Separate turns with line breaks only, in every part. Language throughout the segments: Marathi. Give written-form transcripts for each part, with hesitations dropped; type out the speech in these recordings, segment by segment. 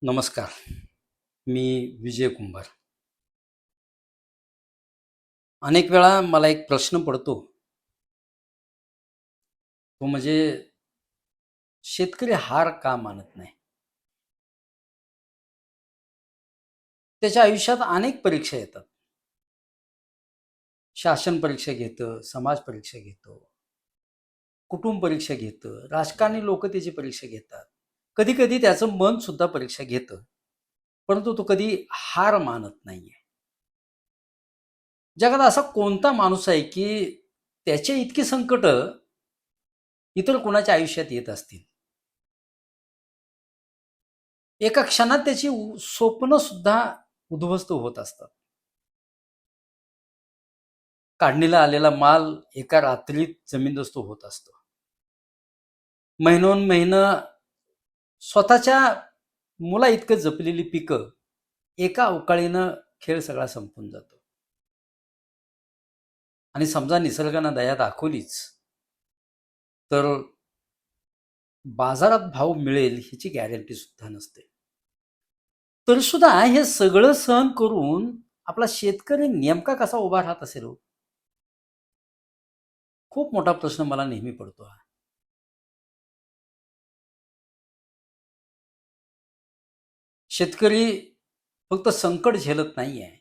नमस्कार. मी विजय कुंभार. अनेक वेळा मला एक प्रश्न पडतो, तो म्हणजे शेतकरी हार का मानत नाही? त्याच्या आयुष्यात अनेक परीक्षा येतात. शासन परीक्षा घेतं, समाज परीक्षा घेतो, कुटुंब परीक्षा घेतं, राजकारणी लोकं त्याची परीक्षा घेतात. कधी-कधी त्याचं मन सुद्धा परीक्षा घेतं. परंतु तो कधी हार मानत नाहीये. जगात असा कोणता माणूस आहे, की त्याच्या इतकी संकटं इतर कोणाच्या आयुष्यात येत असतील? एका क्षणात त्याची स्वप्न सुद्धा उद्ध्वस्त होत असतात. काढणीला आलेला माल एका रात्रीत जमीनदोस्त होत असतो. महिनोन महिनं स्वतःच्या मुलाइतकं जपलेली पिकं एका अवकाळीनं खेळ सगळा संपून जातो. आणि समजा निसर्गानं दया दाखवलीच, तर बाजारात भाव मिळेल ह्याची गॅरंटी सुद्धा नसते. तरी सुद्धा हे सगळं सहन करून आपला शेतकरी नेमका कसा उभा राहत असेल हो? खूप मोठा प्रश्न मला नेहमी पडतो हा. शेतकरी फक्त संकट झेलत नाहीये,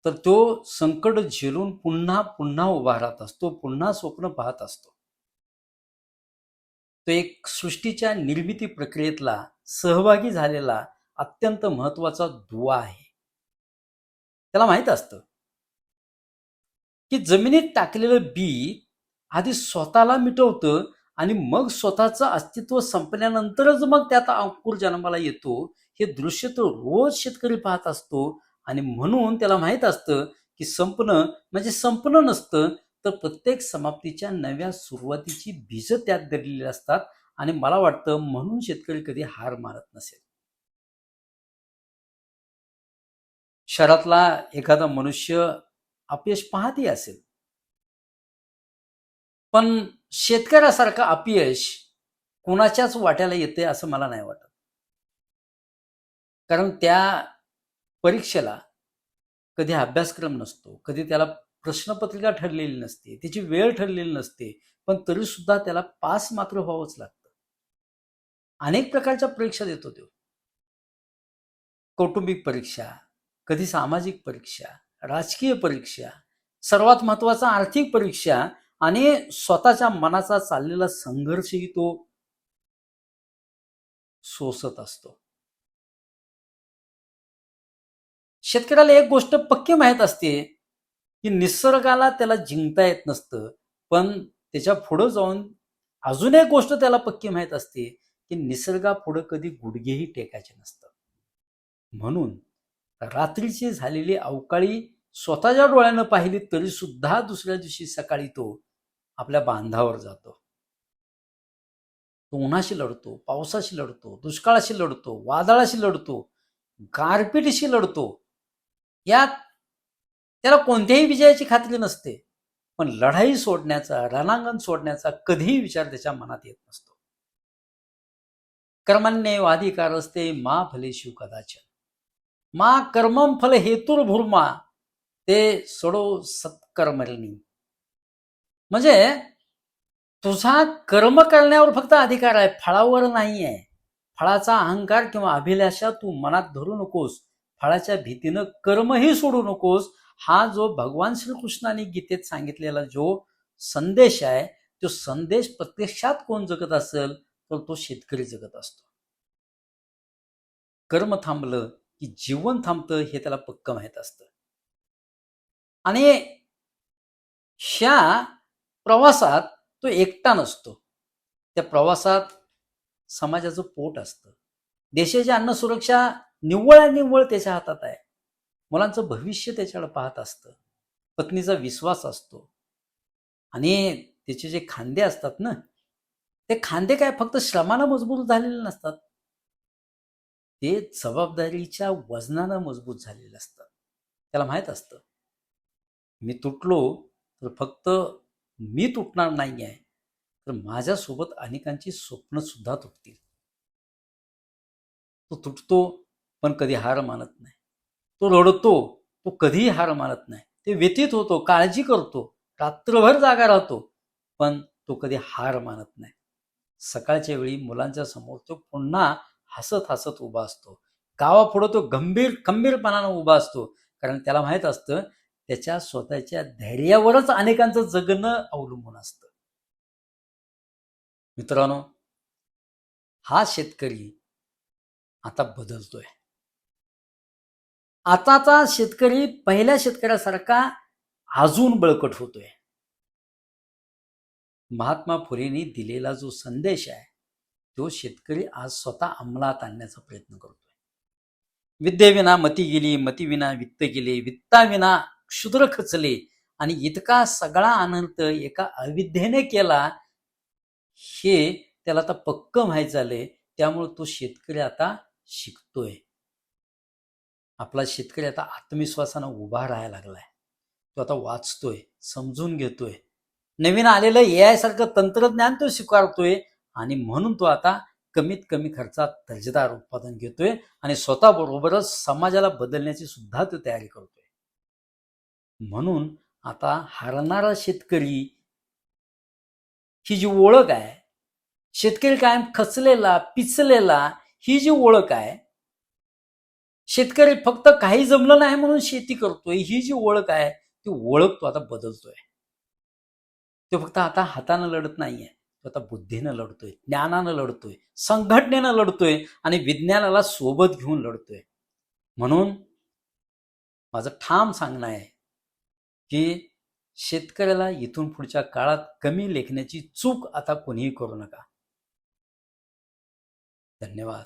तर तो संकट झेलून पुन्हा पुन्हा उभा राहत असतो, पुन्हा स्वप्न पाहत असतो. तो एक सृष्टीच्या निर्मिती प्रक्रियेतला सहभागी झालेला अत्यंत महत्वाचा दुवा आहे. त्याला माहित असतं, की जमिनीत टाकलेलं बी आधी स्वतःला मिटवतं आणि मग स्वतःचं अस्तित्व संपल्यानंतरच मग त्यात अंकुर जन्माला येतो. हे दृश्य तो रोज शेतकरी पाहत असतो आणि म्हणून त्याला माहित असतं, की संपणं म्हणजे संपणं नसतं, तर प्रत्येक समाप्तीच्या नव्या सुरुवातीची बीजं त्यात दडलेली असतात आणि मला वाटतं म्हणून शेतकरी कधी हार मानत नसेल. शहरातला एखादा मनुष्य अपयश पाहतही असेल, पण शेतकऱ्यासारखं अपयश कुणाच्याच वाट्याला येते असं मला नाही वाटत. कारण त्या परीक्षेला कधी अभ्यासक्रम नसतो, कधी त्याला प्रश्नपत्रिका ठरलेली नसते, त्याची वेळ ठरलेली नसते, पण तरी सुद्धा त्याला पास मात्र व्हावंच लागतं. अनेक प्रकारच्या परीक्षा देतो तो. कौटुंबिक परीक्षा, कधी सामाजिक परीक्षा, राजकीय परीक्षा, सर्वात महत्वाचा आर्थिक परीक्षा आणि स्वतःच्या मनाचा चाललेला संघर्षही तो सोसत असतो. शेतकऱ्याला एक गोष्ट पक्की माहीत असते, की निसर्गाला त्याला जिंकता येत नसतं. पण त्याच्या पुढं जाऊन अजून एक गोष्ट त्याला पक्की माहीत असते, की निसर्गापुढं कधी गुडघेही टेकायचे नसतात. म्हणून रात्रीची झालेली अवकाळी स्वतःच्या डोळ्यानं पाहिली तरी सुद्धा दुसऱ्या दिवशी सकाळी तो आपल्या बांधावर जातो. तो उन्हाशी लढतो, पावसाशी लढतो, दुष्काळाशी लढतो, वादळाशी लढतो, गारपिटीशी लढतो. यात त्याला कोणत्याही विजयाची खात्री नसते. पण लढाई सोडण्याचा, रणांगण सोडण्याचा कधीही विचार त्याच्या मनात येत नसतो. कर्मण्येवाधिकारस्ते मा फलेषु कदाचन. मा कर्मं फल हेतुर्भुर्मा ते सोडो सत्कर्मणी. म्हणजे तुझा कर्म करण्यावर फक्त अधिकार आहे, फळावर नाही आहे. फळाचा अहंकार किंवा अभिलाषा तू मनात धरू नकोस. फळाच्या भीतीनं कर्मही सोडू नकोस. हा जो भगवान श्रीकृष्णाने गीतेत सांगितलेला जो संदेश आहे, तो संदेश प्रत्यक्षात कोण जगत असेल तर तो शेतकरी जगत असतो. कर्म थांबलं की जीवन थांबतं हे त्याला पक्क माहीत असतं. आणि ह्या प्रवासात तो एकटा नसतो. त्या प्रवासात समाजाचं पोट असतं. देशाची अन्न सुरक्षा निव्वळ आणि निव्वळ त्याच्या हातात आहे. मुलांचं भविष्य त्याच्याकडे पाहत असतं. पत्नीचा विश्वास असतो. आणि त्याचे जे खांदे असतात ना, ते खांदे काय फक्त श्रमानं मजबूत झालेले नसतात. ते जबाबदारीच्या वजनानं मजबूत झालेले असतात. त्याला माहीत असतं, मी तुटलो तर फक्त मी तुटणार नाही आहे, तर माझ्यासोबत अनेकांची स्वप्न सुद्धा तुटतील. तो तुटतो पण कधी हार मानत नाही. तो रडतो, तो कधीही हार मानत नाही. ते व्यथित होतो, काळजी करतो, रात्रभर जागा राहतो, पण तो कधी हार मानत नाही. सकाळच्या वेळी मुलांच्या समोर तो पुन्हा हसत हसत उभा असतो. गावापुढं तो खंबीरपणानं उभा असतो, कारण त्याला माहित असतं त्याच्या स्वतःच्या धैर्यावरच अनेकांचं जगणं अवलंबून असतं. मित्रांनो, हा शेतकरी आता बदलतोय. आताचा शेतकरी पहिल्या शेतकऱ्यासारखा अजून बळकट होतोय. महात्मा फुलेंनी दिलेला जो संदेश आहे तो शेतकरी आज स्वतः अंमलात आणण्याचा प्रयत्न करतोय. विद्येविना मती गेली, मतीविना वित्त गेले, वित्ताविना क्षुद्र खचले आणि इतका सगळा आनंद एका अविद्येने केला, हे त्याला आता पक्क माहीत झालंय. त्यामुळे तो शेतकरी आता शिकतोय. आपला शेतकरी आता आत्मविश्वासानं उभा राहायला लागलाय. तो आता वाचतोय, समजून घेतोय, नवीन आलेलं AI सारखं तंत्रज्ञान तो स्वीकारतोय आणि म्हणून तो आता कमीत कमी खर्चात दर्जेदार उत्पादन घेतोय आणि स्वतःबरोबरच समाजाला बदलण्याची सुद्धा तो तयारी करतोय. म्हणून आता हारणारा शेतकरी ही जी ओळख आहे, शेतकरी कायम खचलेला, पिचलेला, ही जी ओळख आहे, शेतकरी फक्त काही जमलं नाही म्हणून शेती करतोय, ही जी ओळख आहे ती ओळख तो आता बदलतोय. तो फक्त आता हातानं लढत नाहीये, तो आता बुद्धीनं लढतोय, ज्ञानानं लढतोय, संघटनेनं लढतोय आणि विज्ञानाला सोबत घेऊन लढतोय. म्हणून माझं ठाम सांगणं आहे की शेतकऱ्याला इथून पुढच्या काळात कमी लेखण्याची चूक आता कोणीही करू नका. धन्यवाद.